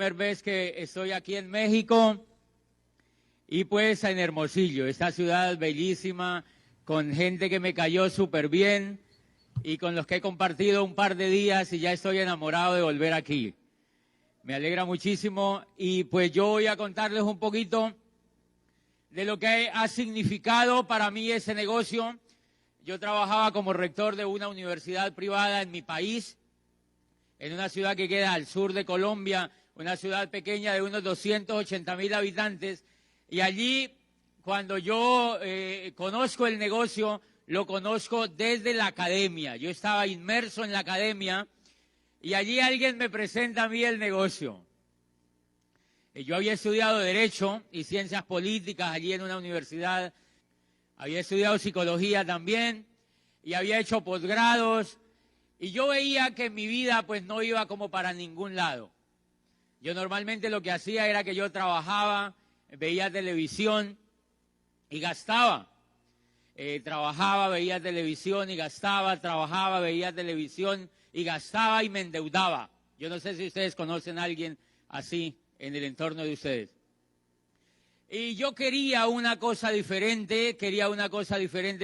Primera vez que estoy aquí en México y pues en Hermosillo, esta ciudad bellísima, con gente que me cayó súper bien y con los que he compartido un par de días y ya estoy enamorado de volver aquí. Me alegra muchísimo y pues yo voy a contarles un poquito de lo que ha significado para mí ese negocio. Yo trabajaba como rector de una universidad privada en mi país, en una ciudad que queda al sur de Colombia, una ciudad pequeña de unos 280,000 habitantes, y allí cuando yo conozco el negocio, lo conozco desde la academia. Yo estaba inmerso en la academia y allí alguien me presenta a mí el negocio. Yo había estudiado Derecho y Ciencias Políticas allí en una universidad, había estudiado Psicología también y había hecho posgrados, y yo veía que mi vida pues no iba como para ningún lado. Yo normalmente lo que hacía era que yo trabajaba, veía televisión y gastaba. Trabajaba, veía televisión y gastaba, trabajaba, veía televisión y gastaba y me endeudaba. Yo no sé si ustedes conocen a alguien así en el entorno de ustedes. Y yo quería una cosa diferente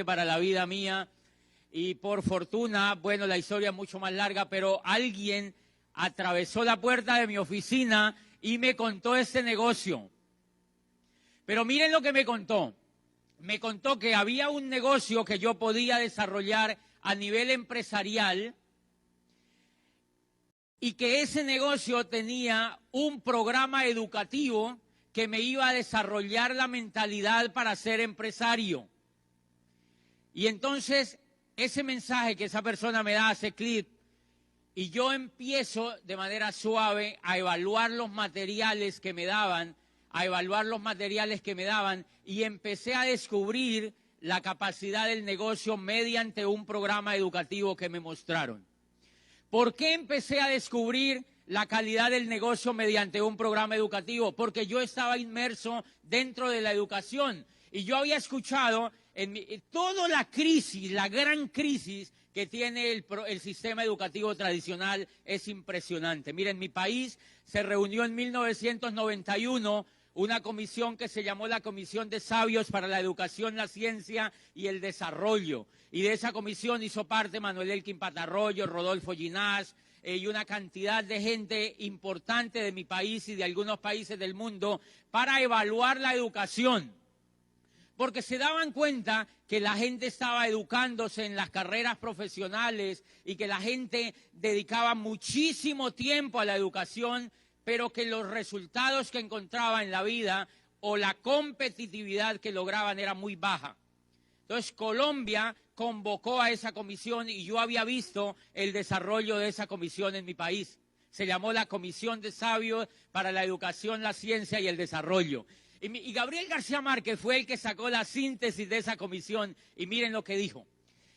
para la vida mía. Y por fortuna, bueno, la historia es mucho más larga, pero alguien atravesó la puerta de mi oficina y me contó este negocio. Pero miren lo que me contó. Me contó que había un negocio que yo podía desarrollar a nivel empresarial y que ese negocio tenía un programa educativo que me iba a desarrollar la mentalidad para ser empresario. Y entonces ese mensaje que esa persona me da hace clic y yo empiezo de manera suave a evaluar los materiales que me daban, y empecé a descubrir la capacidad del negocio mediante un programa educativo que me mostraron. ¿Por qué empecé a descubrir la calidad del negocio mediante un programa educativo? Porque yo estaba inmerso dentro de la educación y yo había escuchado toda la crisis, la gran crisis que tiene el sistema educativo tradicional es impresionante. Miren, mi país se reunió en 1991 una comisión que se llamó la Comisión de Sabios para la Educación, la Ciencia y el Desarrollo. Y de esa comisión hizo parte Manuel Elkin Patarroyo, Rodolfo Ginás, y una cantidad de gente importante de mi país y de algunos países del mundo para evaluar la educación. Porque se daban cuenta que la gente estaba educándose en las carreras profesionales y que la gente dedicaba muchísimo tiempo a la educación, pero que los resultados que encontraba en la vida o la competitividad que lograban era muy baja. Entonces Colombia convocó a esa comisión y yo había visto el desarrollo de esa comisión en mi país. Se llamó la Comisión de Sabios para la Educación, la Ciencia y el Desarrollo. Y Gabriel García Márquez fue el que sacó la síntesis de esa comisión y miren lo que dijo.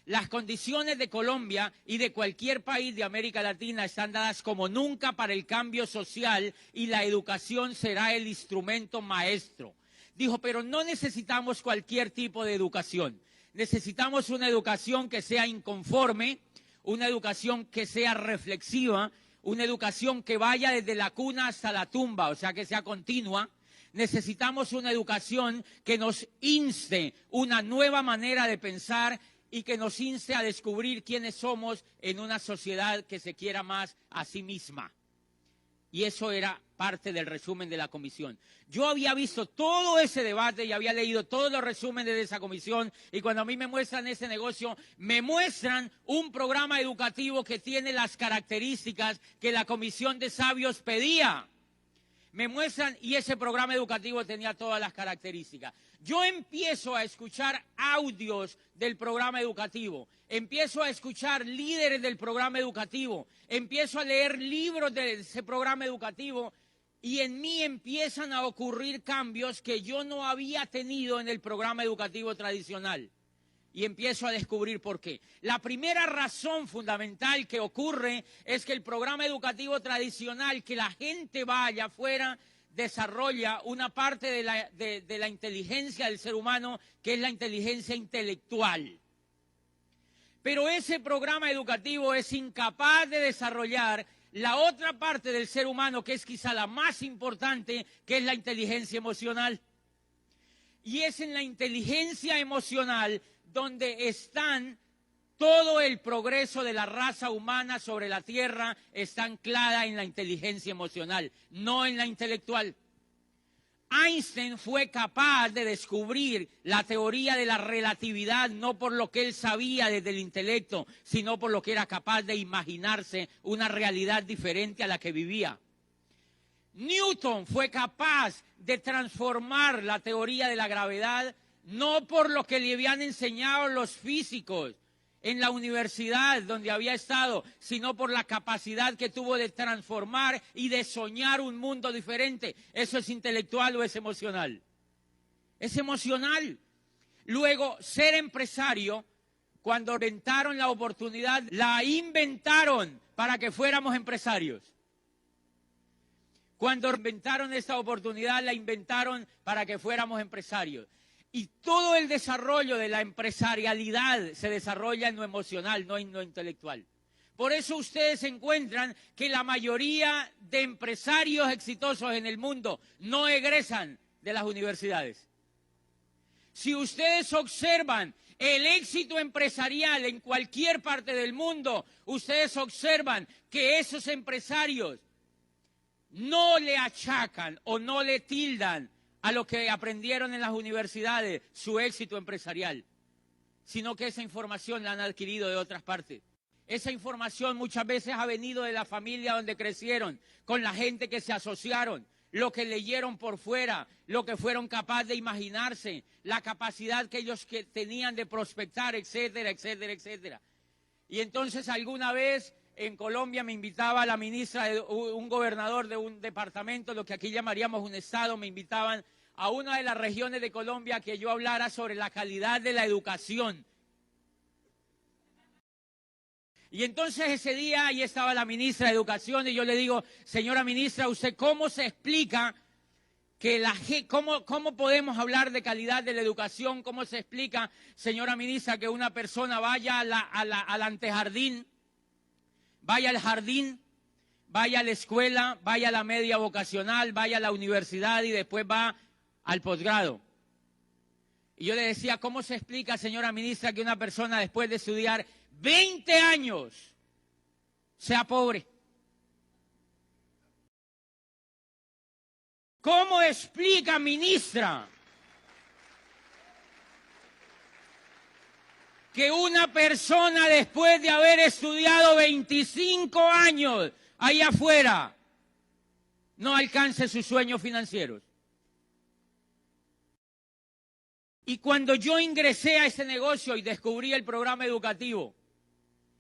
Las condiciones de Colombia y de cualquier país de América Latina están dadas como nunca para el cambio social y la educación será el instrumento maestro. Dijo, pero no necesitamos cualquier tipo de educación. Necesitamos una educación que sea inconforme, una educación que sea reflexiva, una educación que vaya desde la cuna hasta la tumba, o sea, que sea continua. Necesitamos una educación que nos inste una nueva manera de pensar y que nos inste a descubrir quiénes somos en una sociedad que se quiera más a sí misma. Y eso era parte del resumen de la comisión. Yo había visto todo ese debate y había leído todos los resúmenes de esa comisión y cuando a mí me muestran ese negocio, me muestran un programa educativo que tiene las características que la Comisión de Sabios pedía. Me muestran y ese programa educativo tenía todas las características. Yo empiezo a escuchar audios del programa educativo, empiezo a escuchar líderes del programa educativo, empiezo a leer libros de ese programa educativo y en mí empiezan a ocurrir cambios que yo no había tenido en el programa educativo tradicional. Y empiezo a descubrir por qué. La primera razón fundamental que ocurre es que el programa educativo tradicional, que la gente va allá afuera, desarrolla una parte de la inteligencia del ser humano, que es la inteligencia intelectual. Pero ese programa educativo es incapaz de desarrollar la otra parte del ser humano que es quizá la más importante, que es la inteligencia emocional. Y es en la inteligencia emocional donde están todo el progreso de la raza humana sobre la Tierra, está anclada en la inteligencia emocional, no en la intelectual. Einstein fue capaz de descubrir la teoría de la relatividad no por lo que él sabía desde el intelecto, sino por lo que era capaz de imaginarse una realidad diferente a la que vivía. Newton fue capaz de transformar la teoría de la gravedad no por lo que le habían enseñado los físicos en la universidad donde había estado, sino por la capacidad que tuvo de transformar y de soñar un mundo diferente. ¿Eso es intelectual o es emocional? Es emocional. Luego, ser empresario, cuando inventaron la oportunidad, la inventaron para que fuéramos empresarios. Cuando inventaron esta oportunidad, la inventaron para que fuéramos empresarios. Y todo el desarrollo de la empresarialidad se desarrolla en lo emocional, no en lo intelectual. Por eso ustedes encuentran que la mayoría de empresarios exitosos en el mundo no egresan de las universidades. Si ustedes observan el éxito empresarial en cualquier parte del mundo, ustedes observan que esos empresarios no le achacan o no le tildan a lo que aprendieron en las universidades su éxito empresarial, sino que esa información la han adquirido de otras partes. Esa información muchas veces ha venido de la familia donde crecieron, con la gente que se asociaron, lo que leyeron por fuera, lo que fueron capaces de imaginarse, la capacidad que ellos tenían de prospectar, etcétera, etcétera, etcétera. Y entonces alguna vez en Colombia me invitaba la ministra, un gobernador de un departamento, lo que aquí llamaríamos un estado, me invitaban a una de las regiones de Colombia que yo hablara sobre la calidad de la educación. Y entonces ese día ahí estaba la ministra de Educación y yo le digo, señora ministra, ¿usted cómo se explica que cómo podemos hablar de calidad de la educación? ¿Cómo se explica, señora ministra, que una persona vaya al antejardín, vaya al jardín, vaya a la escuela, vaya a la media vocacional, vaya a la universidad y después va al posgrado? Y yo le decía, ¿cómo se explica, señora ministra, que una persona después de estudiar 20 años sea pobre? ¿Cómo explica, ministra, que una persona después de haber estudiado 25 años allá afuera no alcance sus sueños financieros? Y cuando yo ingresé a ese negocio y descubrí el programa educativo,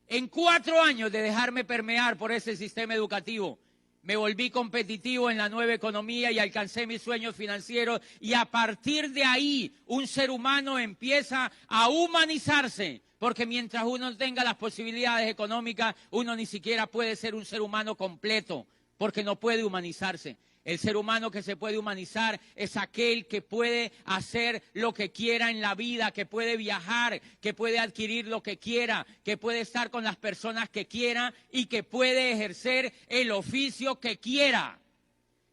en 4 años de dejarme permear por ese sistema educativo, me volví competitivo en la nueva economía y alcancé mis sueños financieros. Y a partir de ahí, un ser humano empieza a humanizarse, porque mientras uno tenga las posibilidades económicas, uno ni siquiera puede ser un ser humano completo, porque no puede humanizarse. El ser humano que se puede humanizar es aquel que puede hacer lo que quiera en la vida, que puede viajar, que puede adquirir lo que quiera, que puede estar con las personas que quiera y que puede ejercer el oficio que quiera.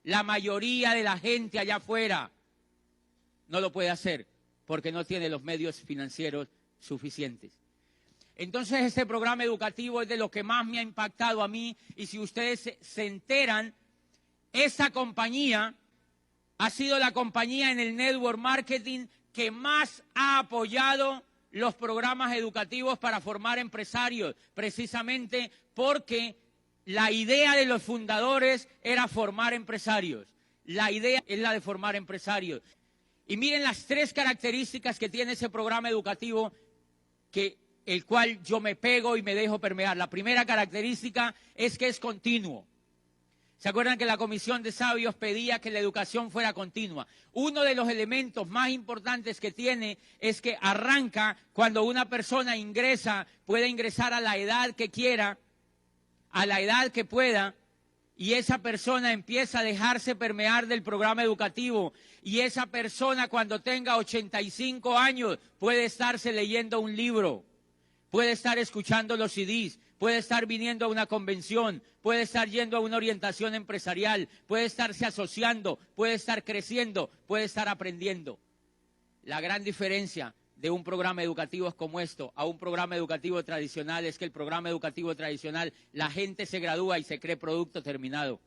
La mayoría de la gente allá afuera no lo puede hacer porque no tiene los medios financieros suficientes. Entonces este programa educativo es de lo que más me ha impactado a mí, y si ustedes se enteran, esa compañía ha sido la compañía en el network marketing que más ha apoyado los programas educativos para formar empresarios, precisamente porque la idea de los fundadores era formar empresarios. La idea es la de formar empresarios. Y miren las 3 características que tiene ese programa educativo, el cual yo me pego y me dejo permear. La primera característica es que es continuo. ¿Se acuerdan que la Comisión de Sabios pedía que la educación fuera continua? Uno de los elementos más importantes que tiene es que arranca cuando una persona ingresa, puede ingresar a la edad que quiera, a la edad que pueda, y esa persona empieza a dejarse permear del programa educativo. Y esa persona, cuando tenga 85 años, puede estarse leyendo un libro, puede estar escuchando los CDs, puede estar viniendo a una convención, puede estar yendo a una orientación empresarial, puede estarse asociando, puede estar creciendo, puede estar aprendiendo. La gran diferencia de un programa educativo como esto a un programa educativo tradicional es que el programa educativo tradicional, la gente se gradúa y se cree producto terminado,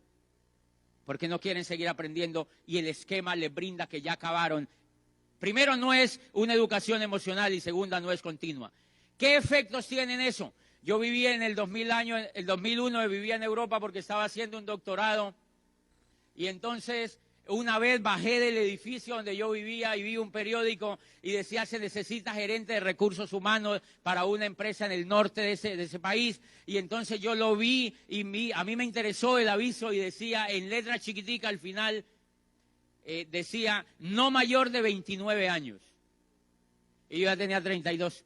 porque no quieren seguir aprendiendo y el esquema les brinda que ya acabaron. Primero, no es una educación emocional y segunda, no es continua. ¿Qué efectos tienen eso? Yo vivía en el 2001 vivía en Europa porque estaba haciendo un doctorado y entonces una vez bajé del edificio donde yo vivía y vi un periódico y decía se necesita gerente de recursos humanos para una empresa en el norte de ese país y entonces yo lo vi y a mí me interesó el aviso y decía en letra chiquitica al final, decía no mayor de 29 años y yo ya tenía 32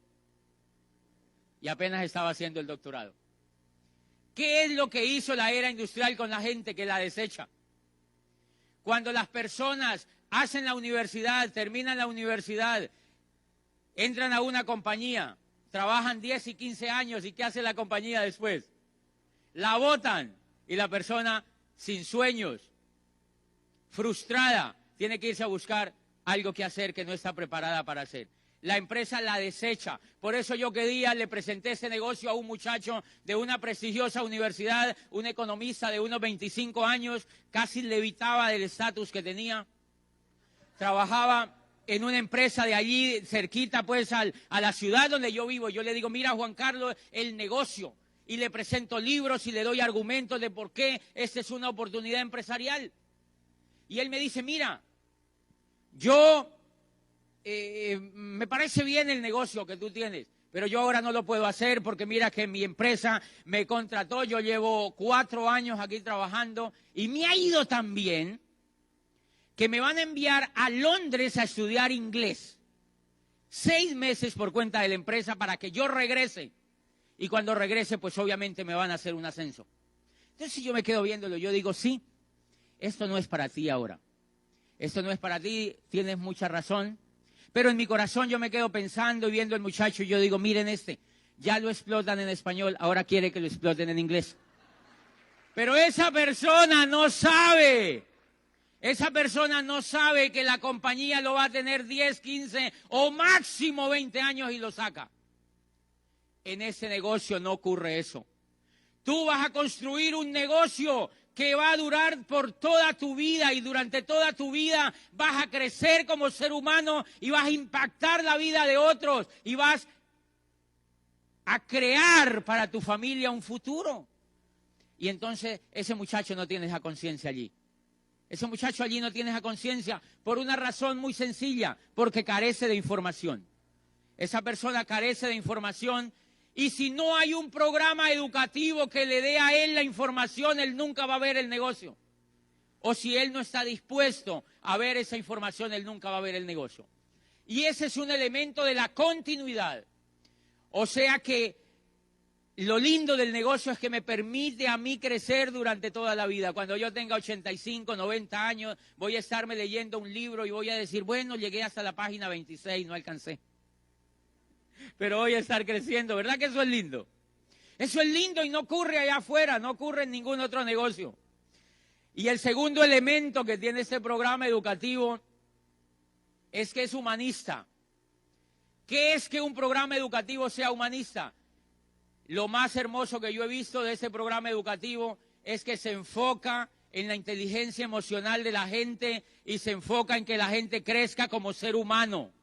y apenas estaba haciendo el doctorado. ¿Qué es lo que hizo la era industrial con la gente que la desecha? Cuando las personas hacen la universidad, terminan la universidad, entran a una compañía, trabajan 10 y 15 años, ¿y qué hace la compañía después? La botan y la persona sin sueños, frustrada, tiene que irse a buscar algo que hacer que no está preparada para hacer. La empresa la desecha. Por eso yo que día le presenté ese negocio a un muchacho de una prestigiosa universidad, un economista de unos 25 años, casi levitaba del estatus que tenía. Trabajaba en una empresa de allí, cerquita pues a la ciudad donde yo vivo. Yo le digo, mira Juan Carlos, el negocio. Y le presento libros y le doy argumentos de por qué esta es una oportunidad empresarial. Y él me dice, mira, yo... me parece bien el negocio que tú tienes, pero yo ahora no lo puedo hacer porque mira que mi empresa me contrató, yo llevo 4 años aquí trabajando y me ha ido tan bien que me van a enviar a Londres a estudiar inglés. 6 meses por cuenta de la empresa para que yo regrese y cuando regrese pues obviamente me van a hacer un ascenso. Entonces si yo me quedo viéndolo, yo digo sí, esto no es para ti ahora, esto no es para ti, tienes mucha razón. Pero en mi corazón yo me quedo pensando y viendo al muchacho y yo digo, miren ya lo explotan en español, ahora quiere que lo exploten en inglés. Pero esa persona no sabe que la compañía lo va a tener 10, 15 o máximo 20 años y lo saca. En ese negocio no ocurre eso. Tú vas a construir un negocio que va a durar por toda tu vida y durante toda tu vida vas a crecer como ser humano y vas a impactar la vida de otros y vas a crear para tu familia un futuro. Y entonces ese muchacho no tiene esa conciencia allí. Ese muchacho allí no tiene esa conciencia por una razón muy sencilla, porque carece de información. Esa persona carece de información. Y si no hay un programa educativo que le dé a él la información, él nunca va a ver el negocio. O si él no está dispuesto a ver esa información, él nunca va a ver el negocio. Y ese es un elemento de la continuidad. O sea que lo lindo del negocio es que me permite a mí crecer durante toda la vida. Cuando yo tenga 85, 90 años, voy a estarme leyendo un libro y voy a decir, bueno, llegué hasta la página 26, no alcancé. Pero voy a estar creciendo, ¿verdad que eso es lindo? Eso es lindo y no ocurre allá afuera, no ocurre en ningún otro negocio. Y el segundo elemento que tiene este programa educativo es que es humanista. ¿Qué es que un programa educativo sea humanista? Lo más hermoso que yo he visto de este programa educativo es que se enfoca en la inteligencia emocional de la gente y se enfoca en que la gente crezca como ser humano.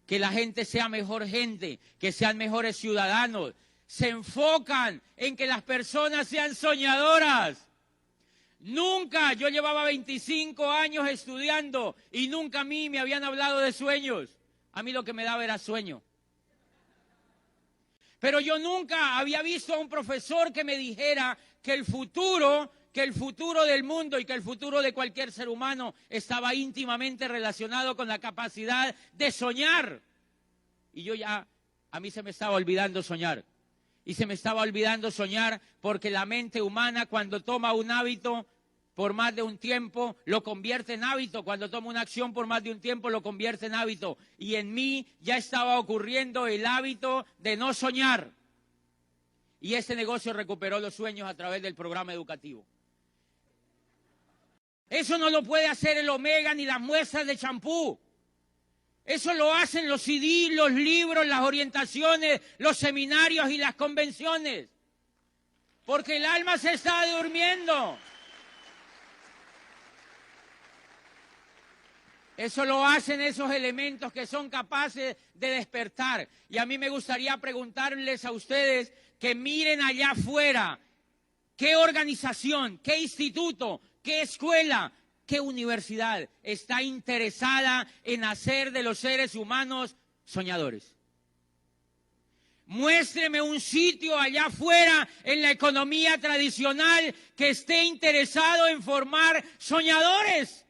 Que la gente sea mejor gente, que sean mejores ciudadanos. Se enfocan en que las personas sean soñadoras. Nunca, yo llevaba 25 años estudiando y nunca a mí me habían hablado de sueños. A mí lo que me daba era sueño. Pero yo nunca había visto a un profesor que me dijera que el futuro del mundo y que el futuro de cualquier ser humano estaba íntimamente relacionado con la capacidad de soñar. Y a mí se me estaba olvidando soñar. Y se me estaba olvidando soñar porque la mente humana cuando toma un hábito por más de un tiempo lo convierte en hábito. Cuando toma una acción por más de un tiempo lo convierte en hábito. Y en mí ya estaba ocurriendo el hábito de no soñar. Y ese negocio recuperó los sueños a través del programa educativo. Eso no lo puede hacer el Omega ni las muestras de champú. Eso lo hacen los CD, los libros, las orientaciones, los seminarios y las convenciones. Porque el alma se está durmiendo. Eso lo hacen esos elementos que son capaces de despertar. Y a mí me gustaría preguntarles a ustedes que miren allá afuera qué organización, qué instituto, qué escuela, qué universidad está interesada en hacer de los seres humanos soñadores. Muéstreme un sitio allá afuera en la economía tradicional que esté interesado en formar soñadores.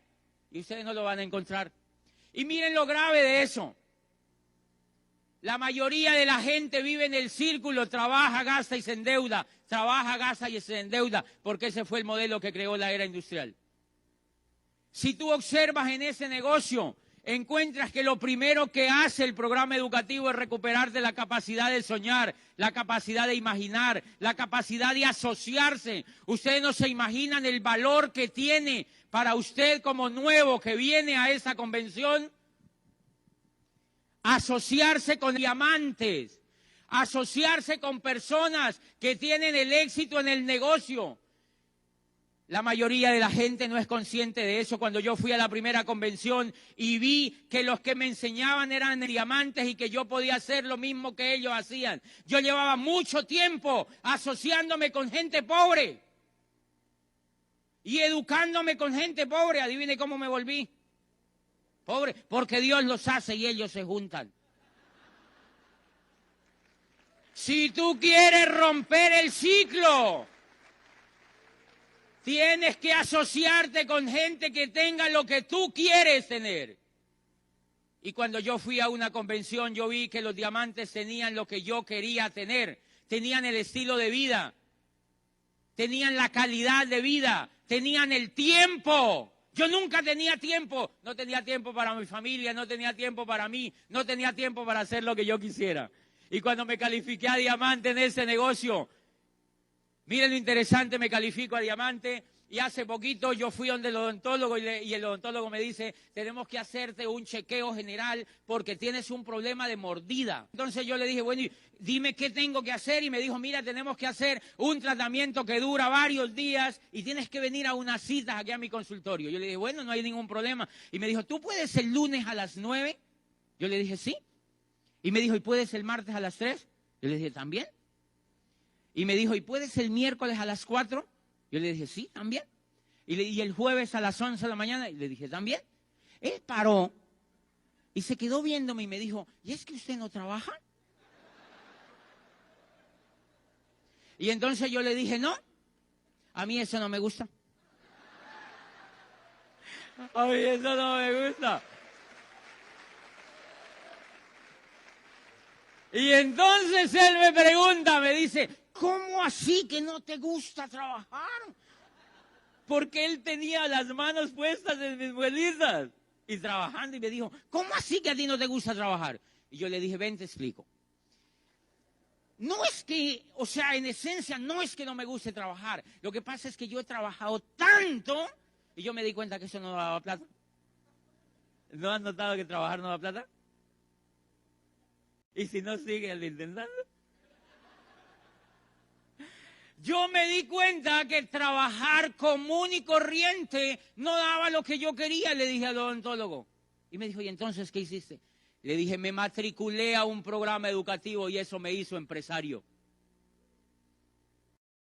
Y ustedes no lo van a encontrar. Y miren lo grave de eso. La mayoría de la gente vive en el círculo, trabaja, gasta y se endeuda. Trabaja, gasta y se endeuda, porque ese fue el modelo que creó la era industrial. Si tú observas en ese negocio, encuentras que lo primero que hace el programa educativo es recuperarte la capacidad de soñar, la capacidad de imaginar, la capacidad de asociarse. Ustedes no se imaginan el valor que tiene para usted como nuevo que viene a esa convención. Asociarse con diamantes, asociarse con personas que tienen el éxito en el negocio. La mayoría de la gente no es consciente de eso. Cuando yo fui a la primera convención y vi que los que me enseñaban eran diamantes y que yo podía hacer lo mismo que ellos hacían. Yo llevaba mucho tiempo asociándome con gente pobre y educándome con gente pobre. Adivine cómo me volví. Pobre, porque Dios los hace y ellos se juntan. Si tú quieres romper el ciclo, tienes que asociarte con gente que tenga lo que tú quieres tener. Y cuando yo fui a una convención, yo vi que los diamantes tenían lo que yo quería tener. Tenían el estilo de vida, tenían la calidad de vida, tenían el tiempo. Yo nunca tenía tiempo. No tenía tiempo para mi familia, no tenía tiempo para mí, no tenía tiempo para hacer lo que yo quisiera. Y cuando me califiqué a diamante en ese negocio, miren lo interesante, me califico a diamante y hace poquito yo fui donde el odontólogo y el odontólogo me dice, tenemos que hacerte un chequeo general porque tienes un problema de mordida. Entonces yo le dije, bueno, dime qué tengo que hacer y me dijo, mira, tenemos que hacer un tratamiento que dura varios días y tienes que venir a unas citas aquí a mi consultorio. Yo le dije, bueno, no hay ningún problema. Y me dijo, ¿tú puedes el lunes a las 9? Yo le dije, sí. Y me dijo, ¿y puedes el martes a las 3? Yo le dije, ¿también? Y me dijo, ¿y puedes el miércoles a las 4? Yo le dije, sí, también. Y el jueves a las 11 de la mañana, y le dije, también. Él paró y se quedó viéndome y me dijo, ¿y es que usted no trabaja? Y entonces yo le dije, no, a mí eso no me gusta. A mí eso no me gusta. Y entonces él me pregunta, me dice, ¿cómo así que no te gusta trabajar? Porque él tenía las manos puestas en mis muelitas y trabajando y me dijo, ¿cómo así que a ti no te gusta trabajar? Y yo le dije, ven, te explico. No es que, o sea, en esencia no es que no me guste trabajar. Lo que pasa es que yo he trabajado tanto y yo me di cuenta que eso no daba plata. ¿No han notado que trabajar no da plata? Y si no, siguen intentando. Yo me di cuenta que trabajar común y corriente no daba lo que yo quería, le dije al odontólogo. Y me dijo, ¿y entonces qué hiciste? Le dije, me matriculé a un programa educativo y eso me hizo empresario.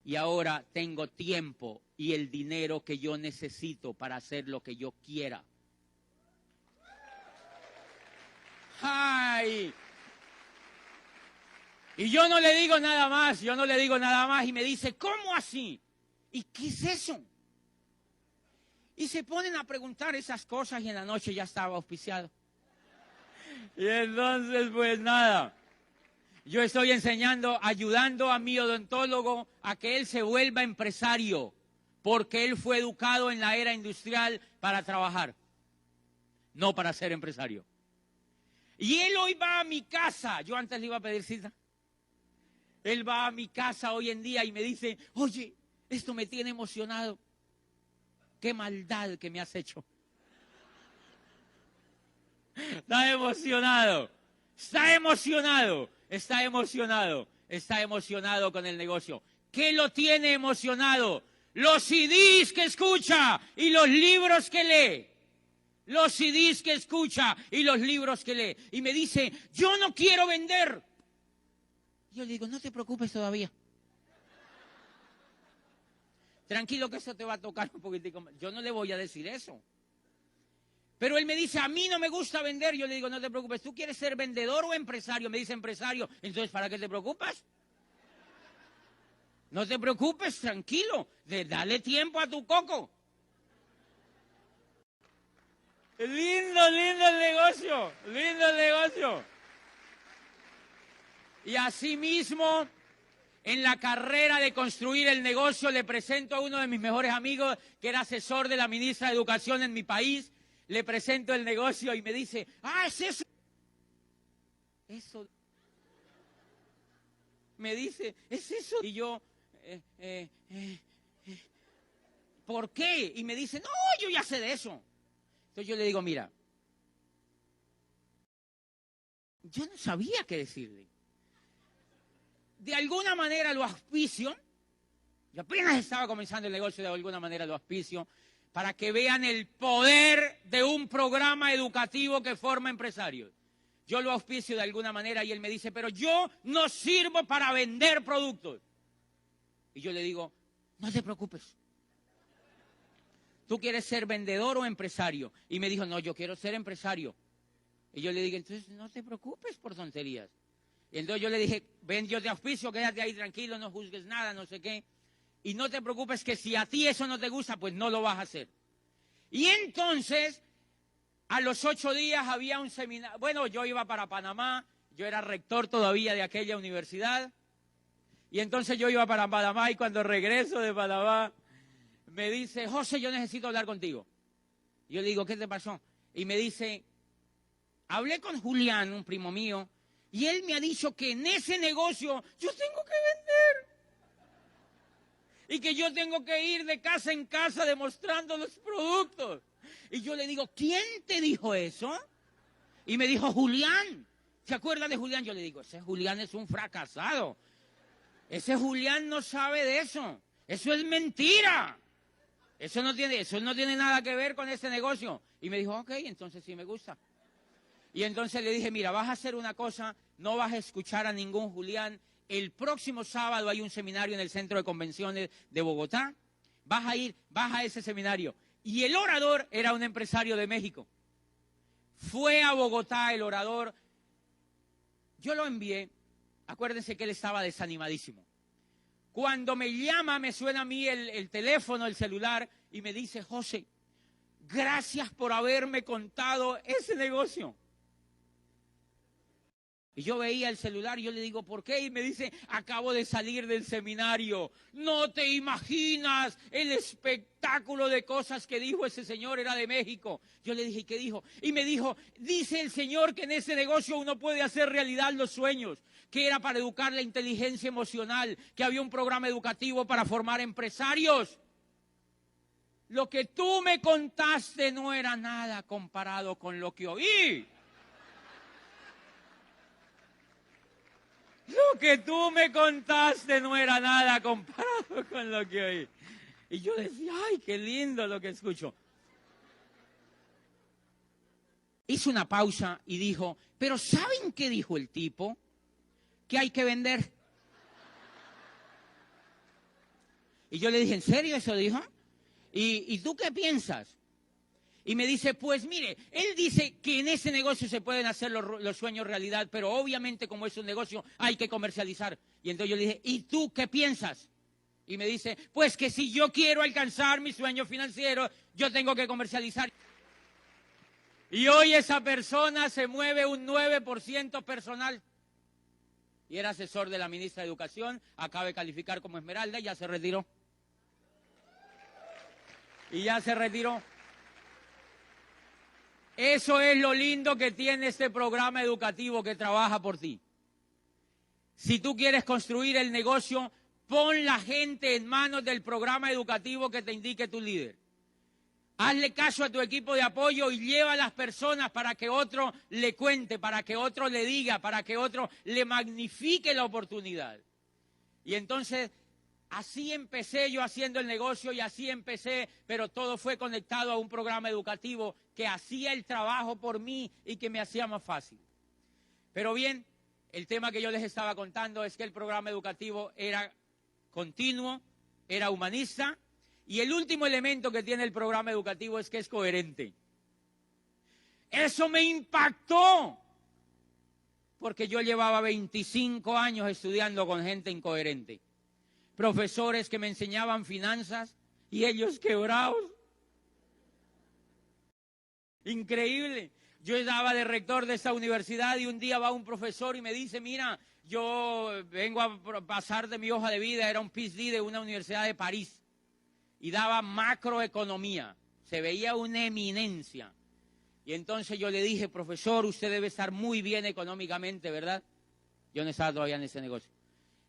Y ahora tengo tiempo y el dinero que yo necesito para hacer lo que yo quiera. ¡Ay! Y yo no le digo nada más, y me dice, ¿cómo así? ¿Y qué es eso? Y se ponen a preguntar esas cosas y en la noche ya estaba auspiciado. Y entonces, pues nada, yo estoy enseñando, ayudando a mi odontólogo a que él se vuelva empresario, porque él fue educado en la era industrial para trabajar, no para ser empresario. Y él hoy va a mi casa, yo antes le iba a pedir cita. Él va a mi casa hoy en día y me dice, oye, esto me tiene emocionado. Qué maldad que me has hecho. Está emocionado, está emocionado, está emocionado, está emocionado con el negocio. ¿Qué lo tiene emocionado? Los CDs que escucha y los libros que lee. Los CDs que escucha y los libros que lee. Y me dice, yo no quiero vender. Yo le digo, no te preocupes todavía. Tranquilo que eso te va a tocar un poquitico más. Yo no le voy a decir eso. Pero él me dice, a mí no me gusta vender. Yo le digo, no te preocupes. ¿Tú quieres ser vendedor o empresario? Me dice empresario. Entonces, ¿para qué te preocupas? No te preocupes, tranquilo. Dale tiempo a tu coco. Lindo, lindo el negocio. Lindo el negocio. Y asimismo, en la carrera de construir el negocio, le presento a uno de mis mejores amigos, que era asesor de la ministra de Educación en mi país. Le presento el negocio y me dice, es eso. Eso. Me dice, es eso. Y yo, ¿por qué? Y me dice, no, yo ya sé de eso. Entonces yo le digo, mira, yo no sabía qué decirle. De alguna manera lo auspicio. Yo apenas estaba comenzando el negocio, de alguna manera lo auspicio, para que vean el poder de un programa educativo que forma empresarios. Yo lo auspicio de alguna manera y él me dice, pero yo no sirvo para vender productos. Y yo le digo, no te preocupes. ¿Tú quieres ser vendedor o empresario? Y me dijo, no, yo quiero ser empresario. Y yo le dije, entonces no te preocupes por tonterías. Y entonces yo le dije, ven, yo te auspicio, quédate ahí tranquilo, no juzgues nada, no sé qué. Y no te preocupes que si a ti eso no te gusta, pues no lo vas a hacer. Y entonces, a los 8 días había un seminario. Bueno, yo iba para Panamá, yo era rector todavía de aquella universidad. Y entonces yo iba para Panamá y cuando regreso de Panamá, me dice, José, yo necesito hablar contigo. Yo le digo, ¿qué te pasó? Y me dice, hablé con Julián, un primo mío, y él me ha dicho que en ese negocio yo tengo que vender. Y que yo tengo que ir de casa en casa demostrando los productos. Y yo le digo, ¿quién te dijo eso? Y me dijo, Julián. ¿Se acuerdan de Julián? Yo le digo, ese Julián es un fracasado. Ese Julián no sabe de eso. Eso es mentira. Eso no tiene nada que ver con ese negocio. Y me dijo, ok, entonces sí me gusta. Y entonces le dije, mira, vas a hacer una cosa, no vas a escuchar a ningún Julián. El próximo sábado hay un seminario en el Centro de Convenciones de Bogotá. Vas a ese seminario. Y el orador era un empresario de México. Fue a Bogotá el orador. Yo lo envié. Acuérdense que él estaba desanimadísimo. Cuando me llama, me suena a mí el teléfono, el celular, y me dice, José, gracias por haberme contado ese negocio. Y yo veía el celular y yo le digo, ¿por qué? Y me dice, acabo de salir del seminario. No te imaginas el espectáculo de cosas que dijo ese señor, era de México. Yo le dije, ¿qué dijo? Y me dijo, dice el señor que en ese negocio uno puede hacer realidad los sueños, que era para educar la inteligencia emocional, que había un programa educativo para formar empresarios. Lo que tú me contaste no era nada comparado con lo que oí. Lo que tú me contaste no era nada comparado con lo que oí. Y yo decía, ay, qué lindo lo que escucho. Hizo una pausa y dijo, pero ¿saben qué dijo el tipo? Que hay que vender. Y yo le dije, ¿en serio eso dijo? ¿Y tú qué piensas? Y me dice, pues mire, él dice que en ese negocio se pueden hacer los sueños realidad, pero obviamente como es un negocio hay que comercializar. Y entonces yo le dije, ¿y tú qué piensas? Y me dice, pues que si yo quiero alcanzar mi sueño financiero, yo tengo que comercializar. Y hoy esa persona se mueve un 9% personal. Y era asesor de la ministra de Educación, acaba de calificar como Esmeralda y ya se retiró. Y ya se retiró. Eso es lo lindo que tiene este programa educativo que trabaja por ti. Si tú quieres construir el negocio, pon la gente en manos del programa educativo que te indique tu líder. Hazle caso a tu equipo de apoyo y lleva a las personas para que otro le cuente, para que otro le diga, para que otro le magnifique la oportunidad. Y entonces, así empecé yo haciendo el negocio y así empecé, pero todo fue conectado a un programa educativo que hacía el trabajo por mí y que me hacía más fácil. Pero bien, el tema que yo les estaba contando es que el programa educativo era continuo, era humanista. Y el último elemento que tiene el programa educativo es que es coherente. Eso me impactó, porque yo llevaba 25 años estudiando con gente incoherente. Profesores que me enseñaban finanzas y ellos quebrados. Increíble. Yo estaba de rector de esta universidad y un día va un profesor y me dice, mira, yo vengo a pasar de mi hoja de vida, era un PhD de una universidad de París. Y daba macroeconomía, se veía una eminencia. Y entonces yo le dije, profesor, usted debe estar muy bien económicamente, ¿verdad? Yo no estaba todavía en ese negocio.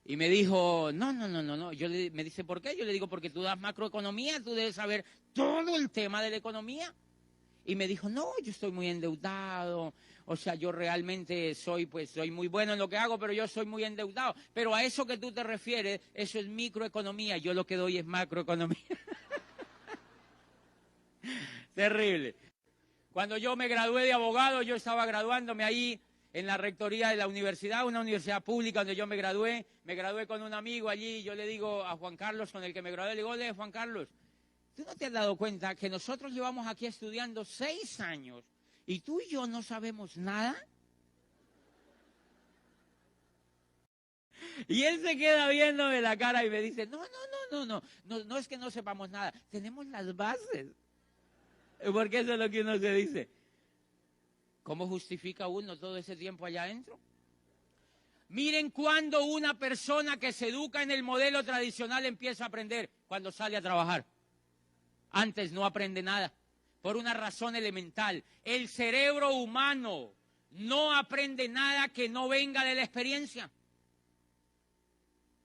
Y me dijo, no. Me dice, ¿por qué? Yo le digo, porque tú das macroeconomía, tú debes saber todo el tema de la economía. Y me dijo, no, yo estoy muy endeudado, o sea, yo realmente soy muy bueno en lo que hago, pero yo soy muy endeudado. Pero a eso que tú te refieres, eso es microeconomía, yo lo que doy es macroeconomía. Terrible. Cuando yo me gradué de abogado, yo estaba graduándome ahí en la rectoría de la universidad, una universidad pública donde yo me gradué con un amigo allí, yo le digo a Juan Carlos, con el que me gradué, le digo, oye, Juan Carlos, ¿tú no te has dado cuenta que nosotros llevamos aquí estudiando 6 años y tú y yo no sabemos nada? Y él se queda viéndome la cara y me dice, no es que no sepamos nada, tenemos las bases. Porque eso es lo que uno se dice. ¿Cómo justifica uno todo ese tiempo allá adentro? Miren cuando una persona que se educa en el modelo tradicional empieza a aprender, cuando sale a trabajar. Antes no aprende nada, por una razón elemental. El cerebro humano no aprende nada que no venga de la experiencia.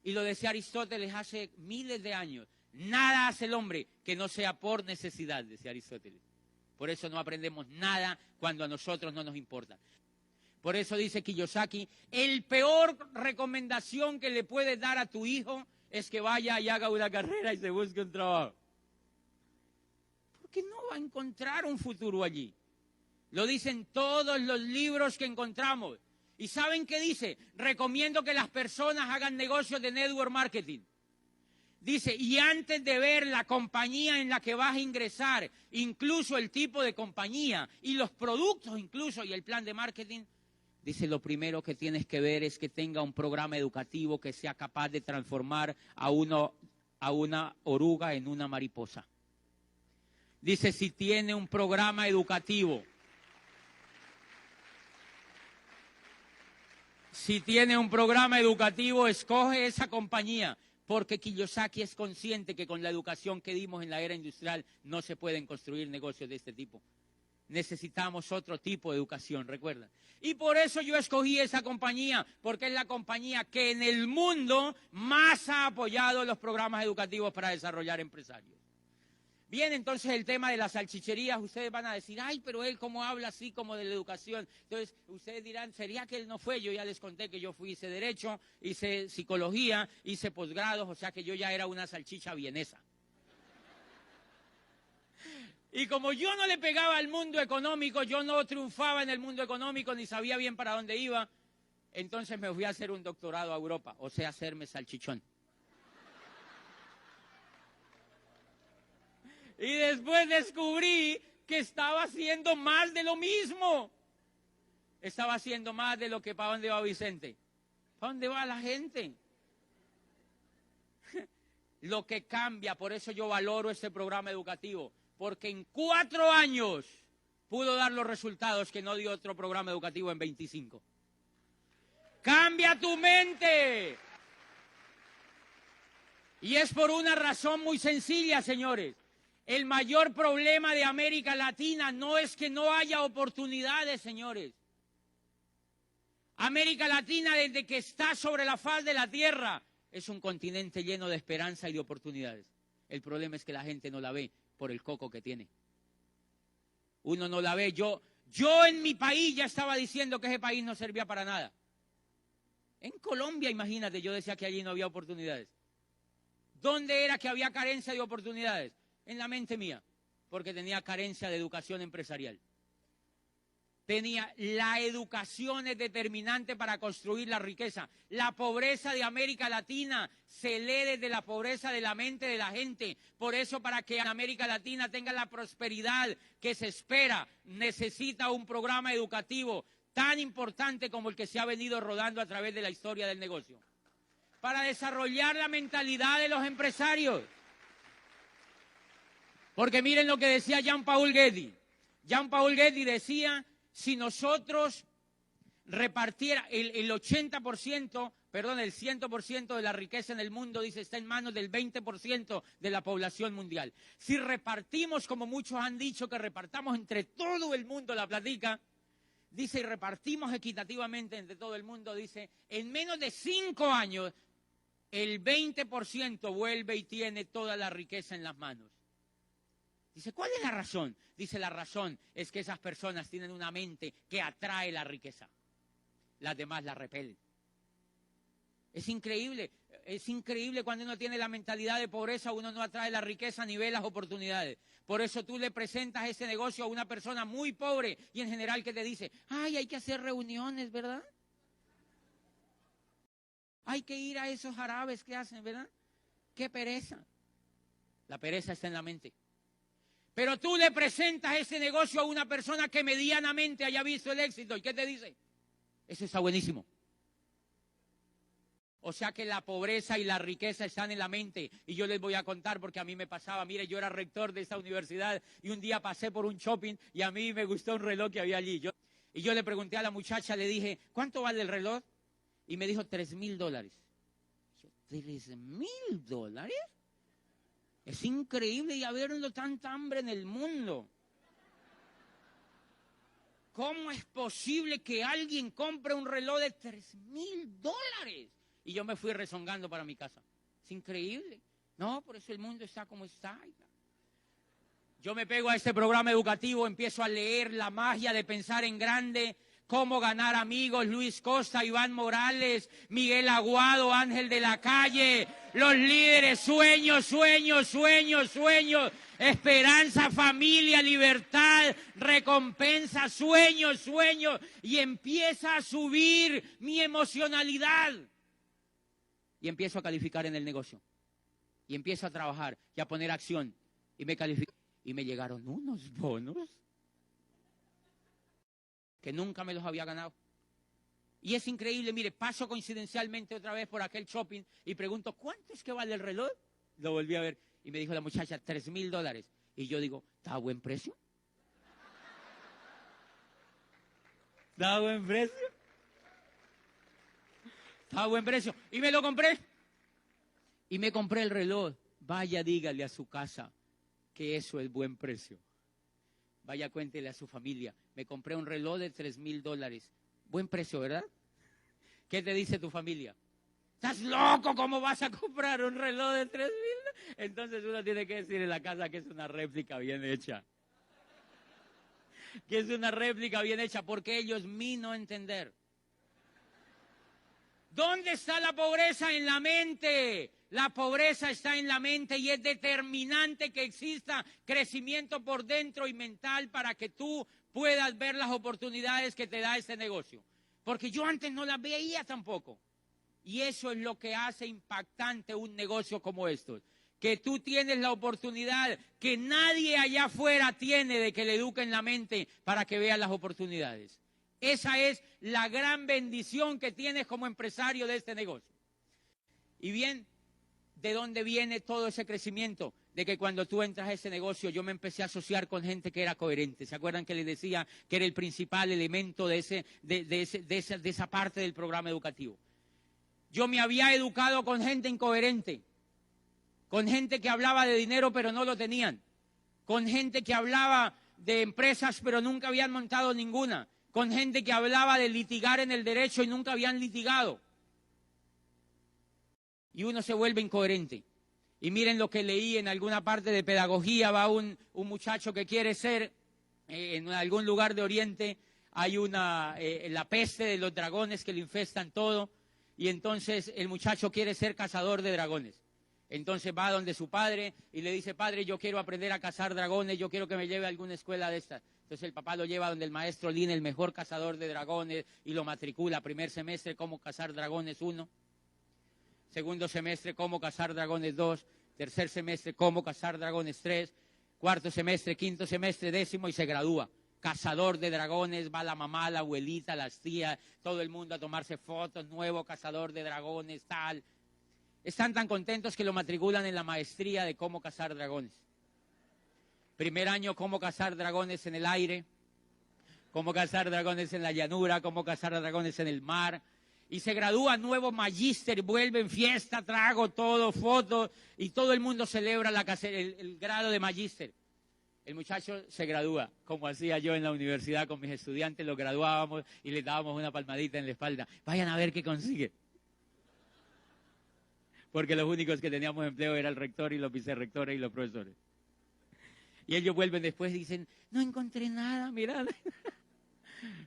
Y lo decía Aristóteles hace miles de años. Nada hace el hombre que no sea por necesidad, decía Aristóteles. Por eso no aprendemos nada cuando a nosotros no nos importa. Por eso dice Kiyosaki, el peor recomendación que le puedes dar a tu hijo es que vaya y haga una carrera y se busque un trabajo. Que no va a encontrar un futuro allí. Lo dicen todos los libros que encontramos. ¿Y saben qué dice? Recomiendo que las personas hagan negocios de network marketing. Dice, y antes de ver la compañía en la que vas a ingresar, incluso el tipo de compañía y los productos incluso y el plan de marketing, dice, lo primero que tienes que ver es que tenga un programa educativo que sea capaz de transformar a una oruga en una mariposa. Dice, si tiene un programa educativo, escoge esa compañía, porque Kiyosaki es consciente que con la educación que dimos en la era industrial no se pueden construir negocios de este tipo. Necesitamos otro tipo de educación, recuerda. Y por eso yo escogí esa compañía, porque es la compañía que en el mundo más ha apoyado los programas educativos para desarrollar empresarios. Bien, entonces el tema de las salchicherías, ustedes van a decir, ay, pero él cómo habla así como de la educación. Entonces, ustedes dirán, ¿sería que él no fue? Yo ya les conté que yo hice Derecho, hice Psicología, hice posgrados, o sea que yo ya era una salchicha vienesa. Y como yo no le pegaba al mundo económico, yo no triunfaba en el mundo económico, ni sabía bien para dónde iba, entonces me fui a hacer un doctorado a Europa, o sea, hacerme salchichón. Y después descubrí que estaba haciendo más de lo mismo. Estaba haciendo más de lo que ¿para dónde va Vicente? ¿Para dónde va la gente? Lo que cambia, por eso yo valoro este programa educativo, porque en 4 años pudo dar los resultados que no dio otro programa educativo en 25. ¡Cambia tu mente! Y es por una razón muy sencilla, señores. El mayor problema de América Latina no es que no haya oportunidades, señores. América Latina, desde que está sobre la faz de la tierra, es un continente lleno de esperanza y de oportunidades. El problema es que la gente no la ve por el coco que tiene. Uno no la ve. Yo en mi país ya estaba diciendo que ese país no servía para nada. En Colombia, imagínate, yo decía que allí no había oportunidades. ¿Dónde era que había carencia de oportunidades? En la mente mía, porque tenía carencia de educación empresarial. La educación es determinante para construir la riqueza. La pobreza de América Latina se lee desde la pobreza de la mente de la gente. Por eso, para que América Latina tenga la prosperidad que se espera, necesita un programa educativo tan importante como el que se ha venido rodando a través de la historia del negocio, para desarrollar la mentalidad de los empresarios. Porque miren lo que decía Jean-Paul Getty. Jean-Paul Getty decía: si nosotros repartiera el 80%, perdón, el 100% de la riqueza en el mundo, dice, está en manos del 20% de la población mundial. Si repartimos, como muchos han dicho, que repartamos entre todo el mundo la platica, dice, y repartimos equitativamente entre todo el mundo, dice, en menos de 5 años, el 20% vuelve y tiene toda la riqueza en las manos. Dice, ¿cuál es la razón? Dice, la razón es que esas personas tienen una mente que atrae la riqueza. Las demás la repelen. Es increíble cuando uno tiene la mentalidad de pobreza, uno no atrae la riqueza ni ve las oportunidades. Por eso tú le presentas ese negocio a una persona muy pobre y en general que te dice, ay, hay que hacer reuniones, ¿verdad? Hay que ir a esos árabes que hacen, ¿verdad? ¡Qué pereza! La pereza está en la mente. Pero tú le presentas ese negocio a una persona que medianamente haya visto el éxito. ¿Y qué te dice? Eso está buenísimo. O sea que la pobreza y la riqueza están en la mente. Y yo les voy a contar porque a mí me pasaba. Mire, yo era rector de esta universidad y un día pasé por un shopping y a mí me gustó un reloj que había allí. Y yo le pregunté a la muchacha, le dije, ¿cuánto vale el reloj? Y me dijo, $3,000. ¿$3,000? Es increíble y habiendo tanta hambre en el mundo. ¿Cómo es posible que alguien compre un reloj de $3,000? Y yo me fui rezongando para mi casa. Es increíble. No, por eso el mundo está como está. Yo me pego a este programa educativo, empiezo a leer La magia de pensar en grande, Cómo ganar amigos, Luis Costa, Iván Morales, Miguel Aguado, Ángel de la Calle, los líderes, sueños, sueños, sueños, sueños, esperanza, familia, libertad, recompensa, sueños, sueños, y empieza a subir mi emocionalidad. Y empiezo a calificar en el negocio, y empiezo a trabajar, y a poner acción, y me califico, y me llegaron unos bonos que nunca me los había ganado. Y es increíble, mire, paso coincidencialmente otra vez por aquel shopping y pregunto, ¿cuánto es que vale el reloj? Lo volví a ver y me dijo la muchacha, $3,000. Y yo digo, ¿está a buen precio? ¿Está a buen precio? ¿Está a buen precio? Y me lo compré. Y me compré el reloj. Vaya, dígale a su casa que eso es buen precio. Vaya, cuéntele a su familia, me compré un reloj de $3,000. Buen precio, ¿verdad? ¿Qué te dice tu familia? ¿Estás loco? ¿Cómo vas a comprar un reloj de $3,000? Entonces uno tiene que decir en la casa que es una réplica bien hecha. Que es una réplica bien hecha, porque ellos mi no entender. ¿Dónde está la pobreza? En la mente. La pobreza está en la mente y es determinante que exista crecimiento por dentro y mental para que tú puedas ver las oportunidades que te da este negocio. Porque yo antes no las veía tampoco. Y eso es lo que hace impactante un negocio como estos. Que tú tienes la oportunidad que nadie allá afuera tiene de que le eduquen la mente para que vean las oportunidades. Esa es la gran bendición que tienes como empresario de este negocio. Y bien, ¿de dónde viene todo ese crecimiento? De que cuando tú entras a ese negocio, yo me empecé a asociar con gente que era coherente. ¿Se acuerdan que les decía que era el principal elemento de esa parte del programa educativo? Yo me había educado con gente incoherente, con gente que hablaba de dinero pero no lo tenían, con gente que hablaba de empresas pero nunca habían montado ninguna, con gente que hablaba de litigar en el derecho y nunca habían litigado. Y uno se vuelve incoherente. Y miren lo que leí en alguna parte de pedagogía, va un muchacho que quiere ser, en algún lugar de Oriente, hay la peste de los dragones que le infestan todo, y entonces el muchacho quiere ser cazador de dragones. Entonces va donde su padre y le dice, padre, yo quiero aprender a cazar dragones, yo quiero que me lleve a alguna escuela de estas. Entonces el papá lo lleva donde el maestro Lin, el mejor cazador de dragones, y lo matricula. Primer semestre, cómo cazar dragones 1. Segundo semestre, cómo cazar dragones 2. Tercer semestre, cómo cazar dragones 3. Cuarto semestre, quinto semestre, décimo, y se gradúa. Cazador de dragones, va la mamá, la abuelita, las tías, todo el mundo a tomarse fotos, nuevo cazador de dragones, tal. Están tan contentos que lo matriculan en la maestría de cómo cazar dragones. Primer año, cómo cazar dragones en el aire, cómo cazar dragones en la llanura, cómo cazar dragones en el mar. Y se gradúa nuevo magíster, vuelven fiesta, trago, todo, fotos, y todo el mundo celebra el grado de magíster. El muchacho se gradúa, como hacía yo en la universidad con mis estudiantes, los graduábamos y les dábamos una palmadita en la espalda. Vayan a ver qué consigue. Porque los únicos que teníamos empleo era el rector y los vicerrectores y los profesores. Y ellos vuelven después y dicen, no encontré nada, mirad.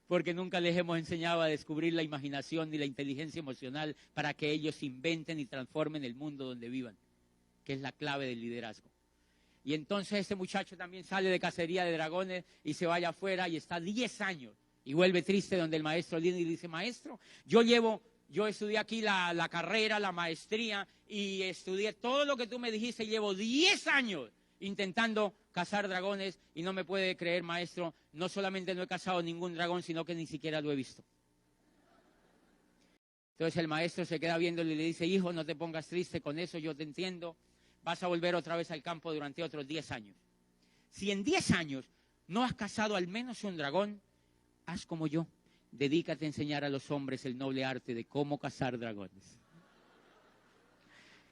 Porque nunca les hemos enseñado a descubrir la imaginación ni la inteligencia emocional para que ellos inventen y transformen el mundo donde vivan, que es la clave del liderazgo. Y entonces este muchacho también sale de cacería de dragones y se vaya afuera y está 10 años y vuelve triste donde el maestro Lin y dice, maestro, yo estudié aquí la carrera, la maestría y estudié todo lo que tú me dijiste y llevo 10 años intentando cazar dragones y no me puede creer, maestro, no solamente no he cazado ningún dragón, sino que ni siquiera lo he visto. Entonces el maestro se queda viéndole y le dice, hijo, no te pongas triste con eso, yo te entiendo, vas a volver otra vez al campo durante otros 10 años. Si en 10 años no has cazado al menos un dragón, haz como yo, dedícate a enseñar a los hombres el noble arte de cómo cazar dragones.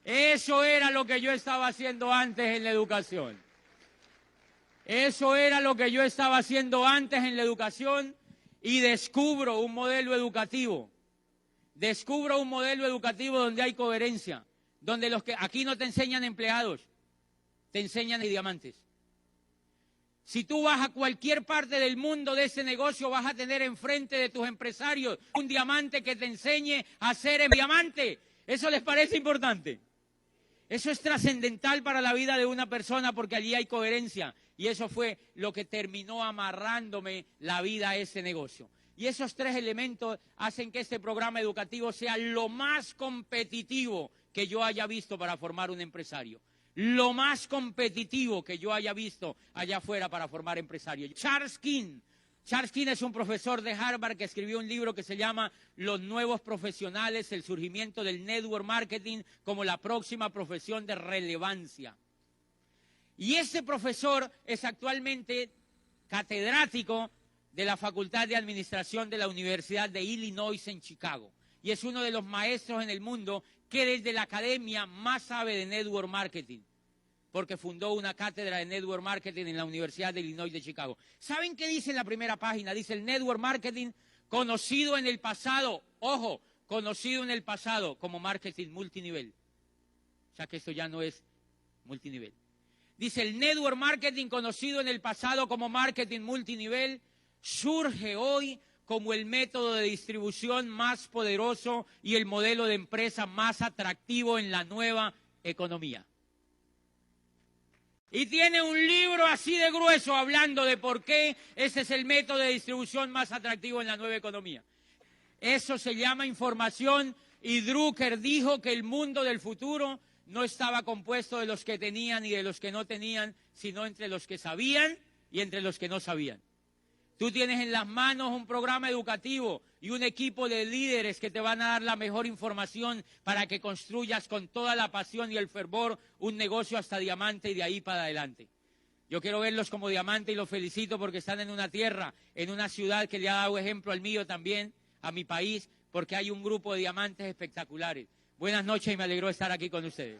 Eso era lo que yo estaba haciendo antes en la educación. Eso era lo que yo estaba haciendo antes en la educación y descubro un modelo educativo. Descubro un modelo educativo donde hay coherencia, donde aquí no te enseñan empleados, te enseñan diamantes. Si tú vas a cualquier parte del mundo de ese negocio, vas a tener enfrente de tus empresarios un diamante que te enseñe a ser el diamante. ¿Eso les parece importante? Eso es trascendental para la vida de una persona porque allí hay coherencia. Y eso fue lo que terminó amarrándome la vida a ese negocio. Y esos 3 elementos hacen que este programa educativo sea lo más competitivo que yo haya visto para formar un empresario. Lo más competitivo que yo haya visto allá afuera para formar empresarios. Charles King es un profesor de Harvard que escribió un libro que se llama Los nuevos profesionales, el surgimiento del network marketing como la próxima profesión de relevancia. Y ese profesor es actualmente catedrático de la Facultad de Administración de la Universidad de Illinois en Chicago. Y es uno de los maestros en el mundo que desde la academia más sabe de network marketing, porque fundó una cátedra de network marketing en la Universidad de Illinois de Chicago. ¿Saben qué dice en la primera página? Dice el network marketing conocido en el pasado, ojo, conocido en el pasado como marketing multinivel. O sea que esto ya no es multinivel. Dice el network marketing conocido en el pasado como marketing multinivel surge hoy como el método de distribución más poderoso y el modelo de empresa más atractivo en la nueva economía. Y tiene un libro así de grueso hablando de por qué ese es el método de distribución más atractivo en la nueva economía. Eso se llama información y Drucker dijo que el mundo del futuro no estaba compuesto de los que tenían y de los que no tenían, sino entre los que sabían y entre los que no sabían. Tú tienes en las manos un programa educativo y un equipo de líderes que te van a dar la mejor información para que construyas con toda la pasión y el fervor un negocio hasta diamante y de ahí para adelante. Yo quiero verlos como diamante y los felicito porque están en una tierra, en una ciudad que le ha dado ejemplo al mío también, a mi país, porque hay un grupo de diamantes espectaculares. Buenas noches y me alegró estar aquí con ustedes.